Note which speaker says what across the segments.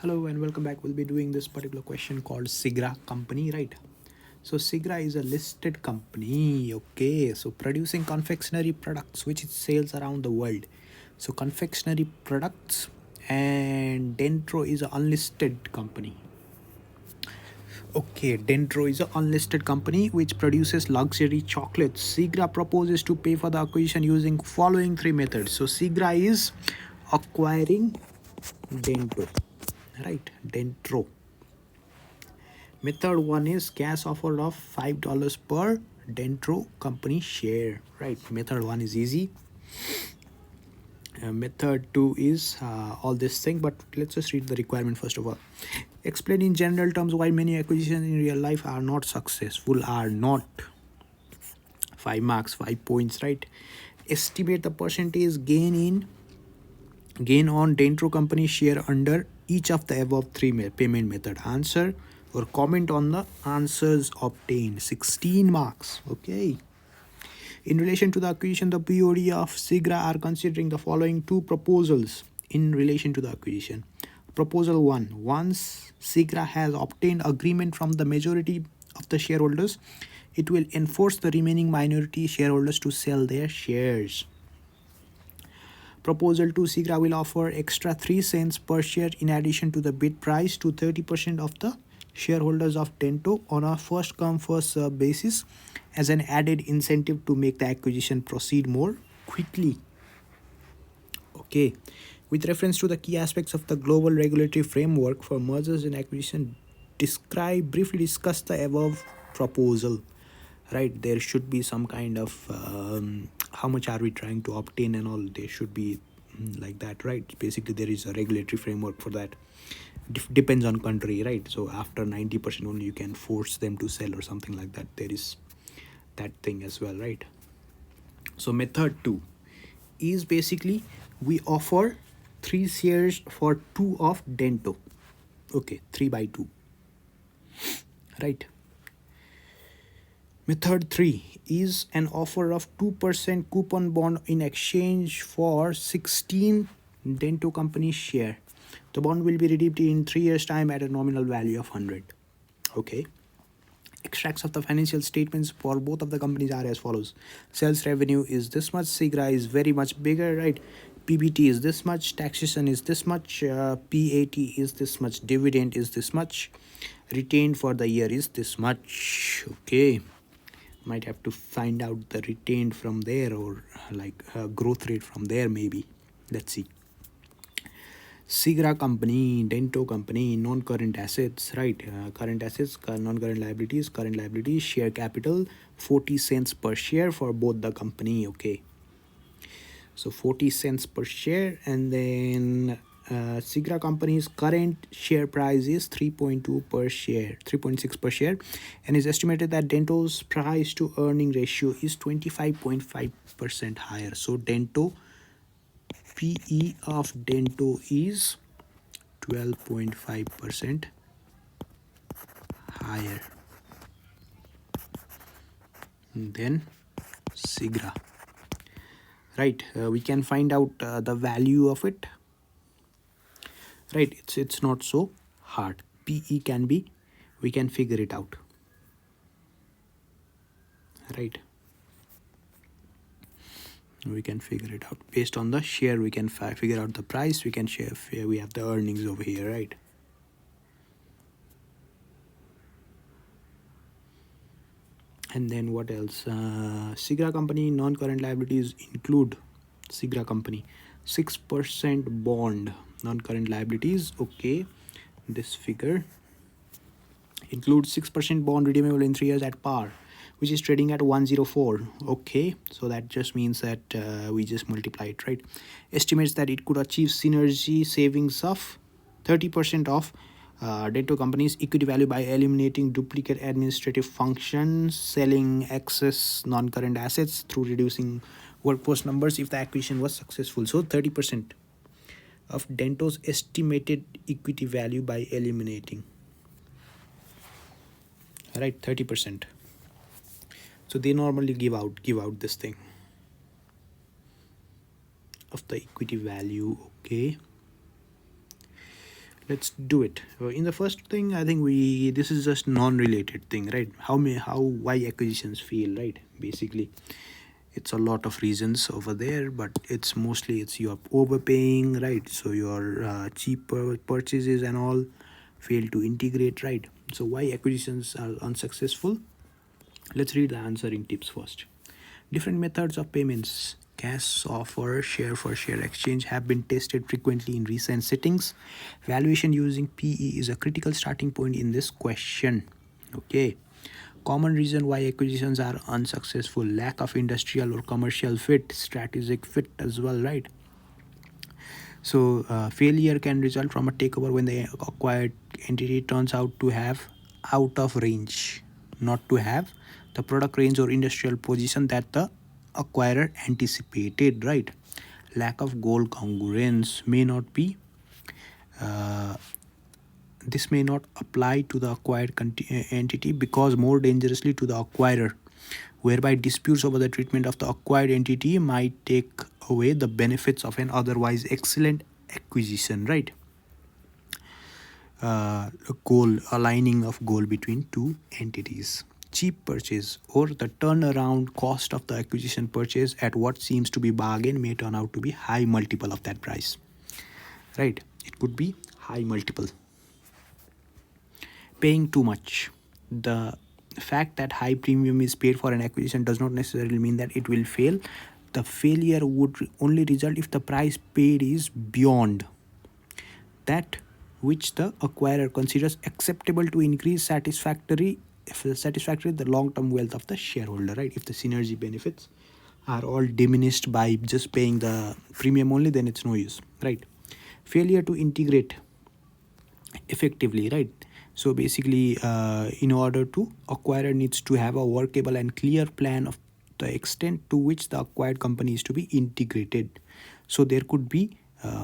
Speaker 1: Hello and welcome back. We'll be doing this particular question called Sigra company, right? So Sigra is a listed company, okay? So producing confectionery products which it sells around the world. So confectionery products, and Dentro is an unlisted company. Okay, Dentro is an unlisted company which produces luxury chocolates. Sigra proposes to pay for the acquisition using following three methods. So Sigra is acquiring Dentro, right? Dentro. Method one is cash offer of $5 per Dentro company share, right? Method one is easy. Method two is all this thing, but let's just read the requirement first of all. Explain in general terms why many acquisitions in real life are not successful. Are not 5 marks, 5 points, right? Estimate the percentage gain on Dentro company share under each of the above three payment method. Answer or comment on the answers obtained. 16 marks. Okay. In relation to the acquisition, the BOD of Sigra are considering the following two proposals in relation to the acquisition. Proposal 1. Once Sigra has obtained agreement from the majority of the shareholders, it will enforce the remaining minority shareholders to sell their shares. Proposal 2, Sigra will offer extra 3 cents per share in addition to the bid price to 30% of the shareholders of Dento on a first come first serve basis as an added incentive to make the acquisition proceed more quickly. Okay. With reference to the key aspects of the global regulatory framework for mergers and acquisition, briefly discuss the above proposal. Right, there should be some kind of how much are we trying to obtain and all. There should be like that, right? Basically, there is a regulatory framework for that. Depends on country, right? So after 90% only you can force them to sell or something like that. There is that thing as well, right? So method 2 is basically we offer 3 shares for 2 of Dento. Okay, 3 by 2, right? Method 3 is an offer of 2% coupon bond in exchange for 16 Dento company share. The bond will be redeemed in 3 years time at a nominal value of 100. Okay. Extracts of the financial statements for both of the companies are as follows. Sales revenue is this much. Sigra is very much bigger, right? PBT is this much. Taxation is this much. PAT is this much. Dividend is this much. Retained for the year is this much. Okay. Might have to find out the retained from there, or like growth rate from there maybe. Let's see. Sigra company, Dento company, non-current assets, right? Current assets, non-current liabilities, current liabilities, share capital, 40 cents per share for both the company. Okay. So 40 cents per share, and then Sigra company's current share price is 3.2 per share, 3.6 per share, and is estimated that Dento's price to earning ratio is 25.5% higher. So Dento PE of Dento is 12.5% higher than Sigra. Right, we can find out the value of it. Right, it's not so hard. PE can be, we can figure it out. Right, we can figure it out based on the share. We can figure out the price. We can share, we have the earnings over here, right? And then what else? Sigra company non-current liabilities include Sigra company 6% bond non-current liabilities. Okay, this figure includes 6% bond redeemable in 3 years at par, which is trading at 104. Okay, so that just means that we just multiply it, right? Estimates that it could achieve synergy savings of 30% of Dento company's equity value by eliminating duplicate administrative functions, selling excess non-current assets through reducing workforce numbers if the acquisition was successful. So 30% of Dento's estimated equity value by eliminating, right? 30%. So they normally give out this thing of the equity value. Okay, Let's do it. In the first thing, I think this is just non-related thing, right? Why acquisitions fail, right? Basically, it's a lot of reasons over there, but it's mostly it's you're overpaying, right? So your cheaper purchases and all fail to integrate, right? So why acquisitions are unsuccessful? Let's read the answering tips first. Different methods of payments, cash offer, share for share exchange have been tested frequently in recent settings. Valuation using PE is a critical starting point in this question. Okay. Common reason why acquisitions are unsuccessful: lack of industrial or commercial fit, strategic fit as well, right? So, failure can result from a takeover when the acquired entity turns out to have out of range, not to have the product range or industrial position that the acquirer anticipated, right? Lack of goal congruence may not be this may not apply to the acquired entity because more dangerously to the acquirer, whereby disputes over the treatment of the acquired entity might take away the benefits of an otherwise excellent acquisition, right? Goal aligning of goal between two entities. Cheap purchase or the turnaround cost of the acquisition purchase at what seems to be bargain may turn out to be high multiple of that price, right? It could be high multiple. Paying too much. The fact that high premium is paid for an acquisition does not necessarily mean that it will fail. The failure would only result if the price paid is beyond that which the acquirer considers acceptable to increase satisfactory the long-term wealth of the shareholder, right? If the synergy benefits are all diminished by just paying the premium only, then it's no use, right? Failure to integrate effectively, right? So basically, in order to acquirer needs to have a workable and clear plan of the extent to which the acquired company is to be integrated. So there could be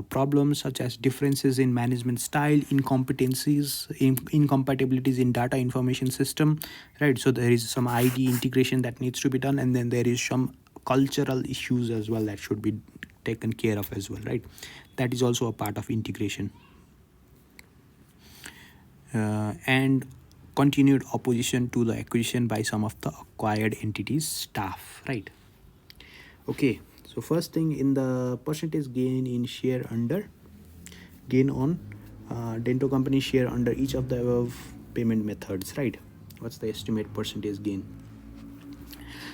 Speaker 1: problems such as differences in management style, incompatibilities in data information system, right? So there is some ID integration that needs to be done, and then there is some cultural issues as well that should be taken care of as well, right? That is also a part of integration. And continued opposition to the acquisition by some of the acquired entities staff, right? Okay, so first thing in the percentage gain in share under gain on Dento company share under each of the above payment methods, right? What's the estimate percentage gain?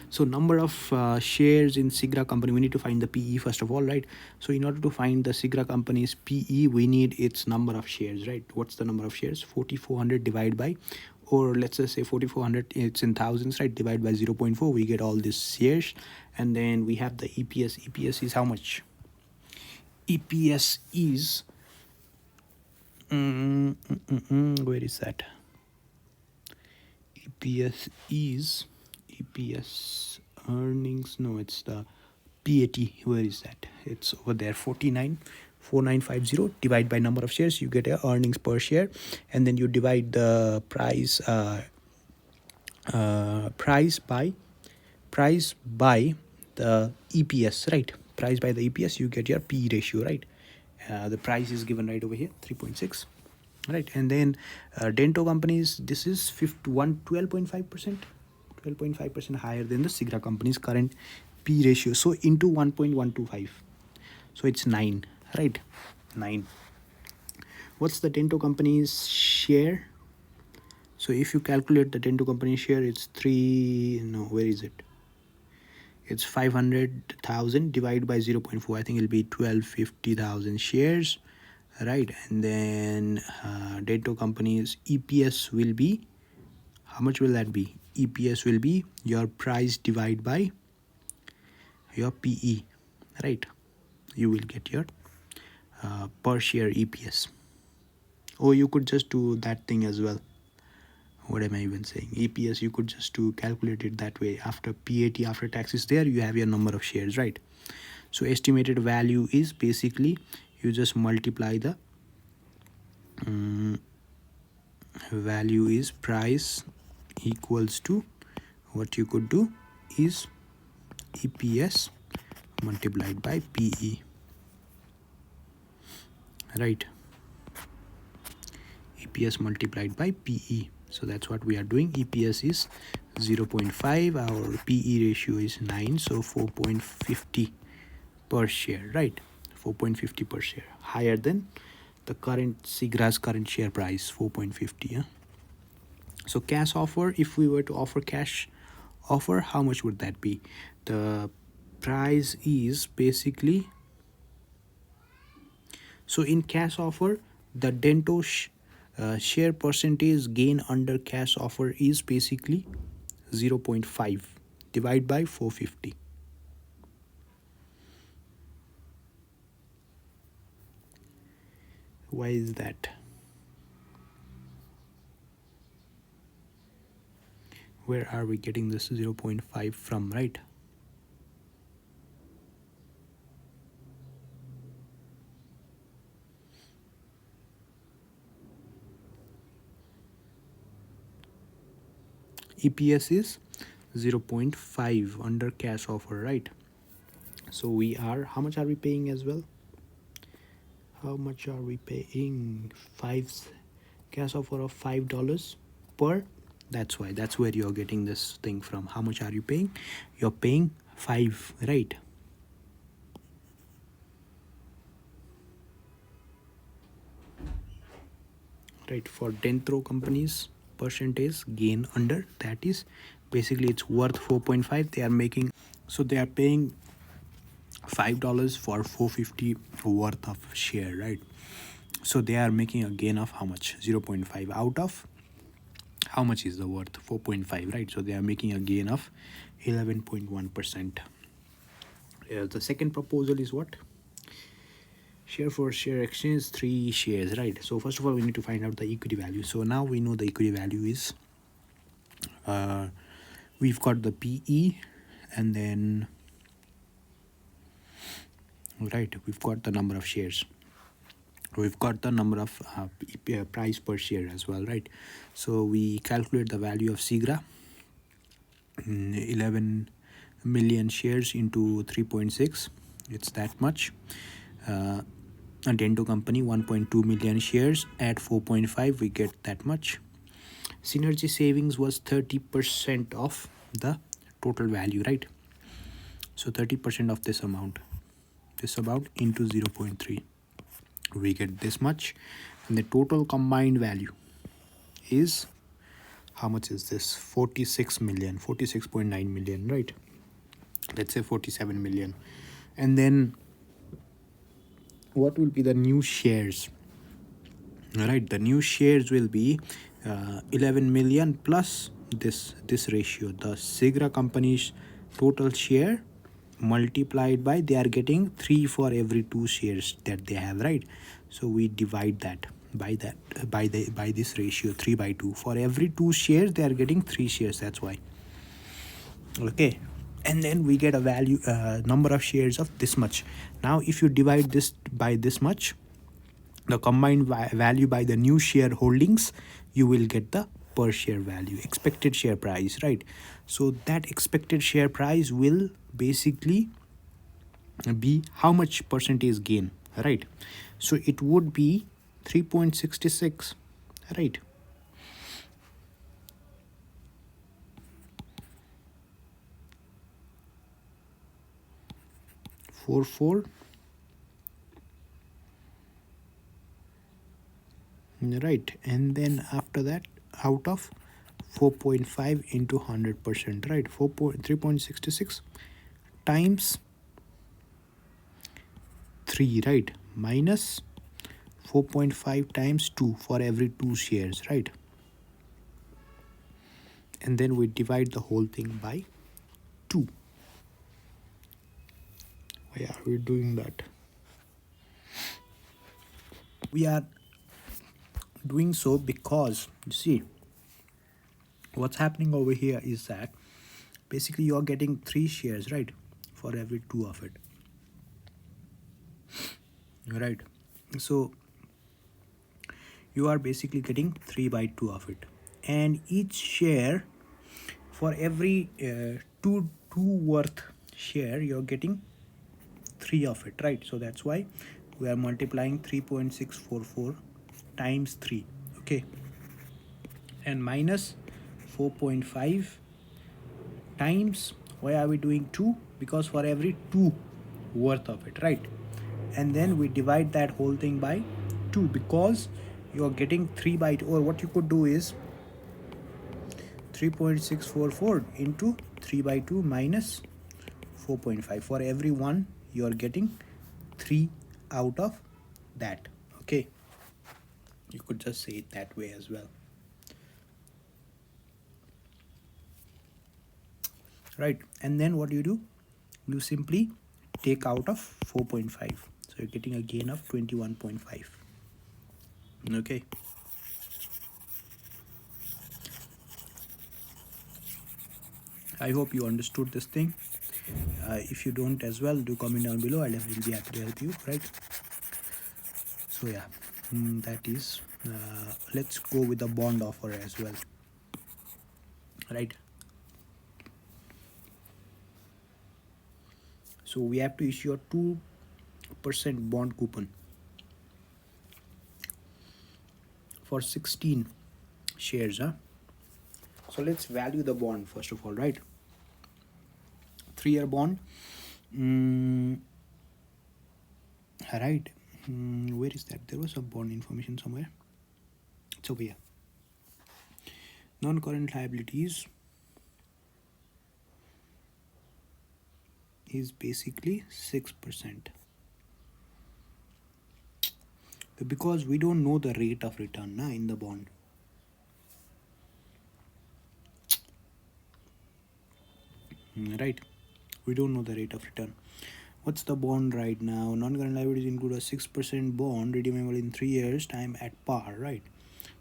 Speaker 1: So number of shares in Sigra company, we need to find the PE first of all, right? So in order to find the Sigra company's PE, we need its number of shares, right? What's the number of shares? 4400 divided by, or let's just say 4400, it's in thousands, right? Divided by 0.4, we get all these shares. And then we have the EPS. EPS is how much? EPS is where is that? EPS earnings, no, it's the PAT. Where is that? It's over there. 494950 divide by number of shares, you get a earnings per share, and then you divide the price by the EPS, right? Price by the EPS, you get your P ratio, right? The price is given right over here, 3.6, right? And then Dento companies, this is 12.5%, 12.5% higher than the Sigra company's current P ratio. So into 1.125, so it's 9, right? 9. What's the Dento company's share? So if you calculate the Dento company share, it's 3, no, where is it? It's 500,000 divided by 0.4. I think it'll be 1250,000 shares, right? And then Dento company's EPS will be, how much will that be? EPS will be your price divided by your PE, right? You will get your per share EPS. Or you could just do that thing as well. What am I even saying? EPS, you could just do calculate it that way. After PAT, after tax is there, you have your number of shares, right? So estimated value is basically you just multiply the value is price equals to, what you could do is EPS multiplied by PE, right? EPS multiplied by PE. So that's what we are doing. EPS is 0.5, our PE ratio is 9, so 4.50 per share, right? 4.50 per share, higher than the current Sigra's current share price, 4.50. Yeah? So cash offer, if we were to offer cash offer, how much would that be? The price is basically, so in cash offer, the Dento share percentage gain under cash offer is basically 0.5 divided by 450. Why is that? Where are we getting this 0.5 from, right? EPS is 0.5 under cash offer, right? So we are, how much are we paying as well? How much are we paying? Cash offer of $5 per. That's why, that's where you're getting this thing from. How much are you paying? You're paying 5, right? Right, for Dentro companies, percentage gain under, that is basically it's worth 4.5. They are making, so they are paying $5 for 450 worth of share, right? So they are making a gain of how much? 0.5 out of how much is the worth? 4.5, right? So they are making a gain of 11.1%. The second proposal is what? Share for share exchange, 3 shares, right? So first of all, we need to find out the equity value. So now we know the equity value is, we've got the PE, and then, right, we've got the number of shares. We've got the number of price per share as well, right? So we calculate the value of Sigra, 11 million shares into 3.6, it's that much. A Dento company, 1.2 million shares at 4.5, we get that much. Synergy savings was 30% of the total value, right? So 30% of this amount into 0.3, we get this much. And the total combined value is, how much is this? 46 million, 46.9 million, right? Let's say 47 million. And then what will be the new shares? All right, the new shares will be 11 million plus this ratio, the Sigra company's total share multiplied by, they are getting 3 for every 2 shares that they have, right? So we divide that by this ratio, 3/2. For every 2 shares they are getting 3 shares, that's why. Okay, and then we get a value, number of shares of this much. Now if you divide this by this much, the combined value by the new share holdings, you will get the per share value, expected share price, right? So that expected share price will basically be how much percentage gain, right? So it would be 3.66, right? Four, right? And then after that, out of 4.5 into 100%, right? 3.66 times 3, right? Minus 4.5 times 2 for every 2 shares, right? And then we divide the whole thing by 2. Why are we doing that? We are doing so because, you see, what's happening over here is that basically you're getting 3 shares, right, for every 2 of it, right? So you are basically getting 3/2 of it, and each share, for every 2 worth share, you're getting 3 of it, right? So that's why we are multiplying 3.644 times 3. Okay, okay, and minus 4.5 times, why are we doing 2? Because for every 2 worth of it, right? And then we divide that whole thing by 2 because you're getting 3 by 2. Or what you could do is 3.644 into 3 by 2 minus 4.5. For every one you're getting 3 out of that. Okay, you could just say it that way as well, right? And then what you do, you simply take out of 4.5, so you're getting a gain of 21.5. Okay, I hope you understood this thing. If you don't as well, do comment down below. I'll definitely be happy to help you, right? So yeah, that is let's go with the bond offer as well, right? So we have to issue a 2% bond coupon for 16 shares, huh? So let's value the bond first of all, right? 3-year bond, right? Where is that? There was a bond information somewhere. It's over here. Non-current liabilities is basically 6%. Because we don't know the rate of return in the bond. Right? We don't know the rate of return. What's the bond right now? Non-current liabilities include a 6% bond redeemable in 3 years time at par, right?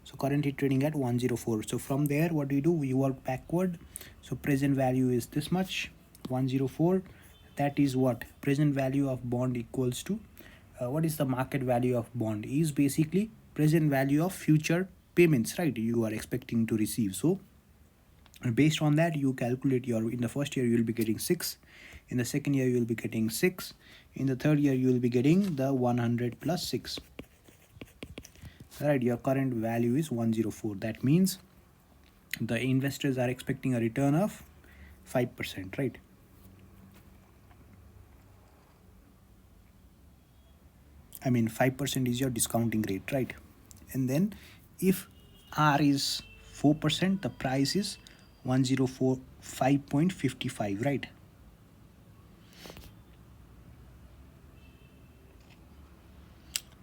Speaker 1: So currently trading at 104. So from there, what do? We work backward. So present value is this much, 104. That is what? Present value of bond equals to, what is the market value of bond? Is basically present value of future payments, right? You are expecting to receive. So based on that, you calculate your, in the first year you will be getting 6, in the second year you will be getting 6, in the third year you will be getting the 100 plus 6. Right, your current value is 104. That means the investors are expecting a return of 5%, right? I mean 5% is your discounting rate, right? And then if R is 4%, the price is 1045.55, right?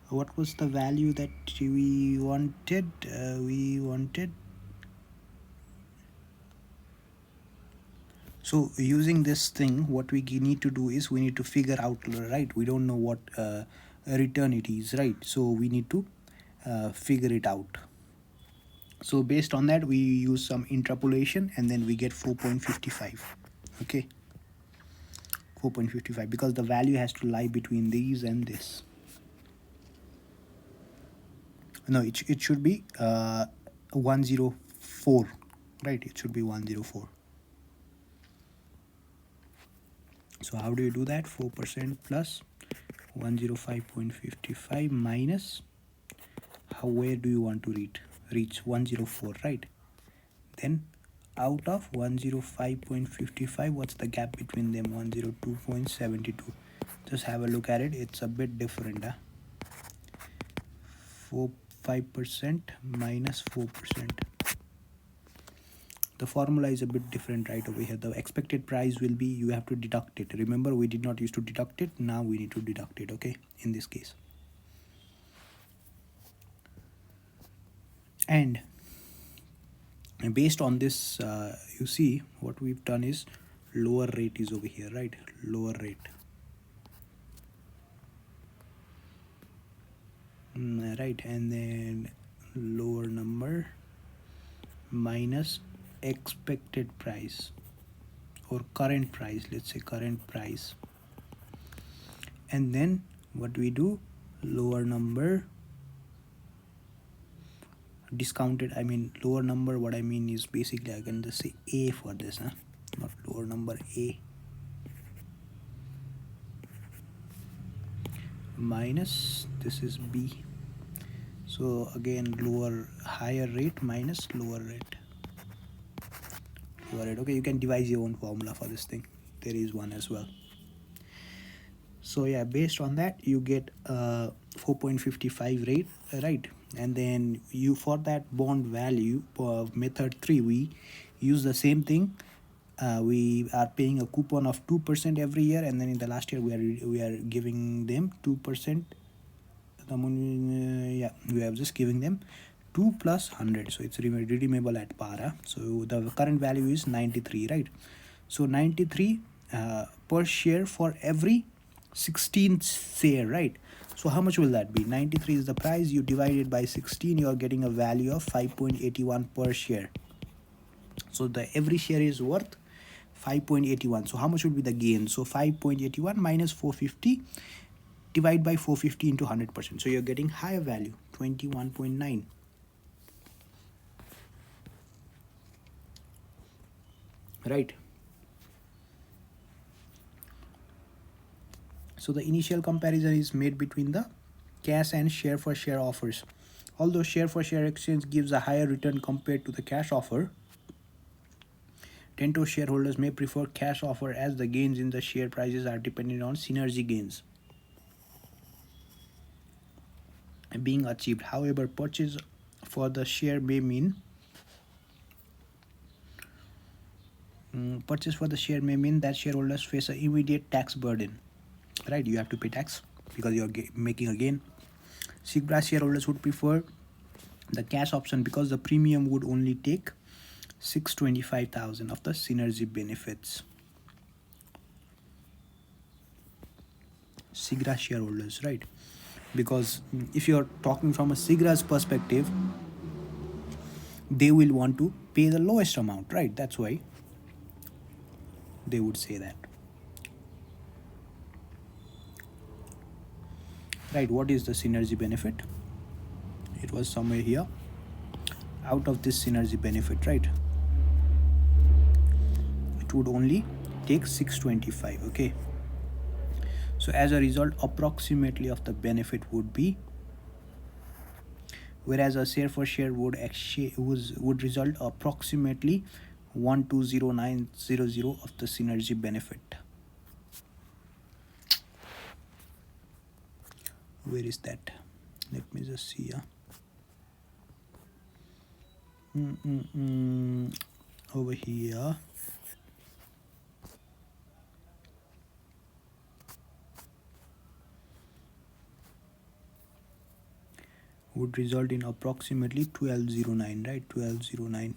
Speaker 1: What was the value that we wanted? So using this thing, what we need to do is we need to figure out, right? We don't know what return it is, right? So we need to figure it out. So based on that, we use some interpolation and then we get 4.55. Okay, 4.55, because the value has to lie between these and this. No, it should be 104, right? It should be 104. So how do you do that? 4% plus 105.55 minus, where do you want to reach 104, right? Then out of 105.55, what's the gap between them? 102.72. Just have a look at it. It's a bit different, 5% minus 4%. The formula is a bit different right over here. The expected price will be, you have to deduct it. Remember, we did not used to deduct it. Now we need to deduct it, okay, in this case. And based on this, you see what we've done is lower rate is over here, right? Lower rate. Right, and then lower number minus expected price or current price, let's say current price, and then what we do, lower number discounted, I mean lower number, what I mean is basically I can just say A for this, not lower number, A minus this is B. So So again, higher rate minus lower rate. Okay, you can devise your own formula for this thing. There is one as well. So yeah, based on that you get 4.55 rate, right? And then you, for that bond value, method 3, we use the same thing. We are paying a coupon of 2% every year, and then in the last year we are giving them 2%. Yeah, we are just giving them 2 plus 100, so it's redeemable at par. So the current value is 93, right? So 93 per share for every 16th share, right? So how much will that be? 93 is the price, you divide it by 16, you are getting a value of 5.81 per share. So the every share is worth 5.81. So how much would be the gain? So 5.81 minus 450, divide by 450 into 100%. So you're getting higher value, 21.9. Right? So the initial comparison is made between the cash and share for share offers. Although share for share exchange gives a higher return compared to the cash offer, Tento shareholders may prefer cash offer as the gains in the share prices are dependent on synergy gains being achieved. However, purchase for the share may mean that shareholders face an immediate tax burden. Right? You have to pay tax because you're making a gain. Sigra shareholders would prefer the cash option because the premium would only take 625,000 of the synergy benefits. Sigra shareholders, right? Because if you're talking from a Sigra's perspective, they will want to pay the lowest amount, right? That's why they would say that. Right? What is the synergy benefit? It was somewhere here. Out of this synergy benefit, right? It would only take 625. Okay. So as a result, approximately of the benefit would be, whereas a share for share would result approximately 120900 of the synergy benefit. Where is that? Let me just see. Over here. Would result in approximately 1209, right? 1209.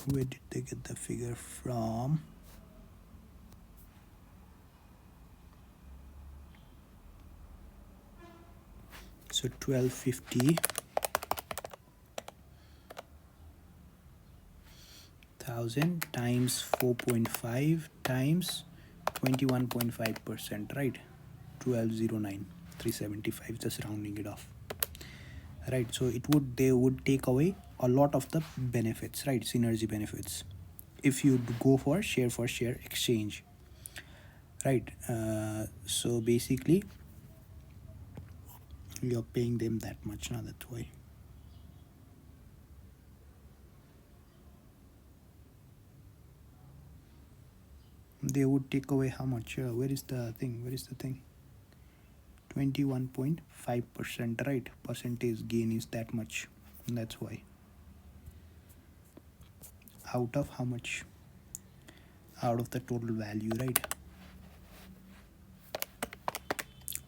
Speaker 1: Where did they get the figure from? So 1250 thousand times 4.5 times 21.5%, right? 1209, 375, just rounding it off. Right, so they would take away a lot of the benefits, right? Synergy benefits if you go for share exchange, right? So basically you're paying them that much now, that's why. They would take away how much? Where is the thing? 21.5%, right? Percentage gain is that much, that's why. Out of how much? Out of the total value, right?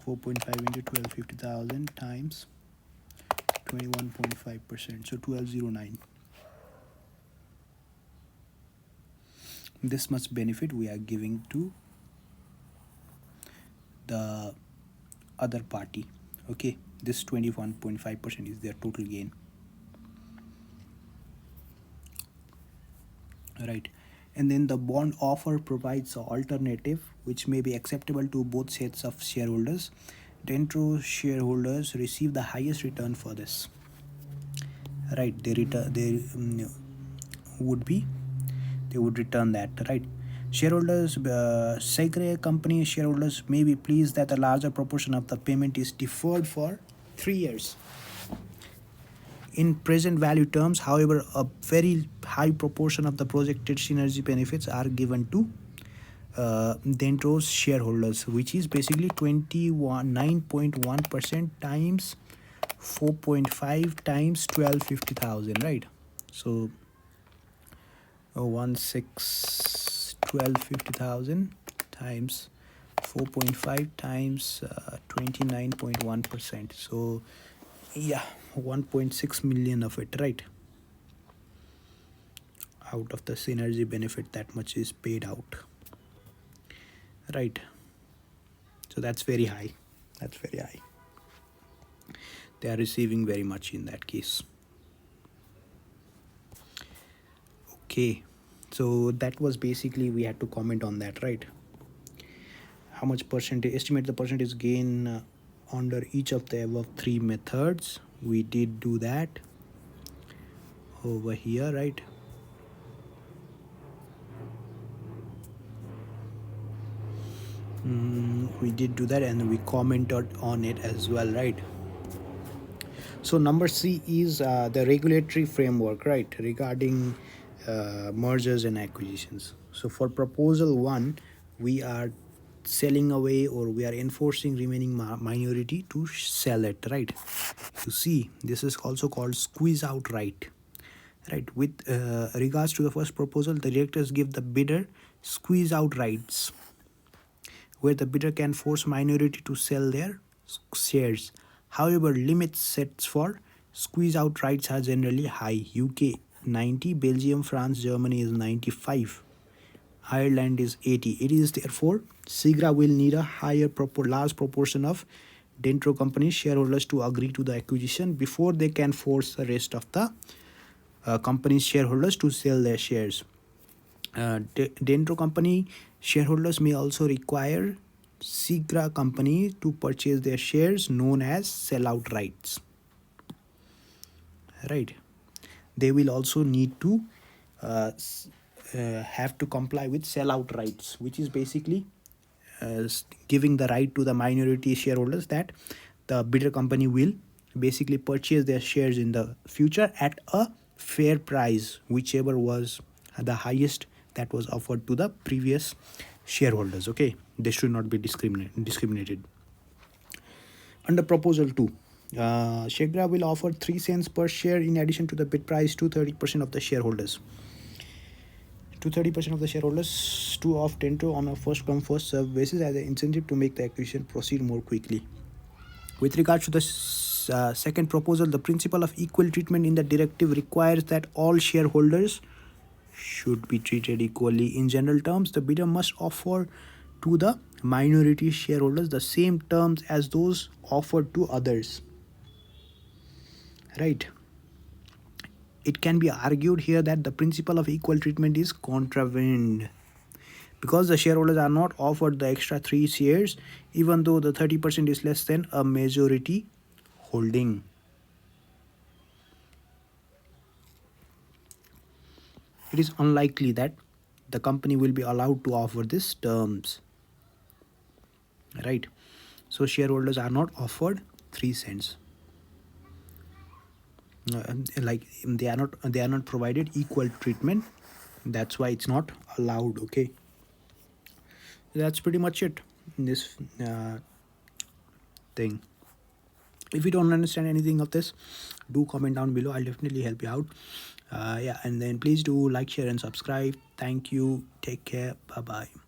Speaker 1: 4.5 into 1250,000 times 21.5%, so 1209. This much benefit we are giving to the other party. Okay, this 21.5% is their total gain, right? And then the bond offer provides an alternative which may be acceptable to both sets of shareholders. Dentro shareholders receive the highest return for this, right? They would return that, right? Shareholders, Sigra company shareholders may be pleased that a larger proportion of the payment is deferred for 3 years. In present value terms, however, a very high proportion of the projected synergy benefits are given to Dentro's shareholders, which is basically 9.1% times 4.5 times 1250,000, right? So 1250,000 times 4.5 times 29.1%. So yeah, 1.6 million of it, right? Out of the synergy benefit, that much is paid out, right? So that's very high. That's very high. They are receiving very much in that case. Okay, so that was basically, we had to comment on that, right? How much percentage, estimate the percentage gain under each of the above three methods. We did do that over here, right? We did do that and we commented on it as well, right? So number C is the regulatory framework, right, regarding mergers and acquisitions. So for proposal 1, we are selling away, or we are enforcing remaining minority to sell it, right? You see, this is also called squeeze out right. Right, with regards to the first proposal, the directors give the bidder squeeze out rights, where the bidder can force minority to sell their shares. However, limits set for squeeze out rights are generally high. UK 90, Belgium, France, Germany is 95, Ireland is 80. It is therefore Sigra will need a large proportion of Dentro company's shareholders to agree to the acquisition before they can force the rest of the company's shareholders to sell their shares. Dentro company shareholders may also require Sigra company to purchase their shares, known as sellout rights. Right. They will also need to have to comply with sellout rights, which is basically giving the right to the minority shareholders that the bidder company will basically purchase their shares in the future at a fair price, whichever was the highest that was offered to the previous shareholders. Okay, they should not be discriminated. Under proposal 2, Sigra will offer 3 cents per share in addition to the bid price to 30% of the shareholders. To 30% of the shareholders to of Dentro on a first come first serve basis as an incentive to make the acquisition proceed more quickly. With regards to the second proposal, the principle of equal treatment in the directive requires that all shareholders should be treated equally. In general terms, the bidder must offer to the minority shareholders the same terms as those offered to others. Right. It can be argued here that the principle of equal treatment is contravened because the shareholders are not offered the extra 3 shares, even though the 30% is less than a majority holding. It is unlikely that the company will be allowed to offer these terms. Right. So shareholders are not offered 3 cents. Like they are not provided equal treatment. That's why it's not allowed. Okay. That's pretty much it in this thing. If you don't understand anything of this, do comment down below. I'll definitely help you out. Yeah, and then please do like, share, and subscribe. Thank you. Take care. Bye bye.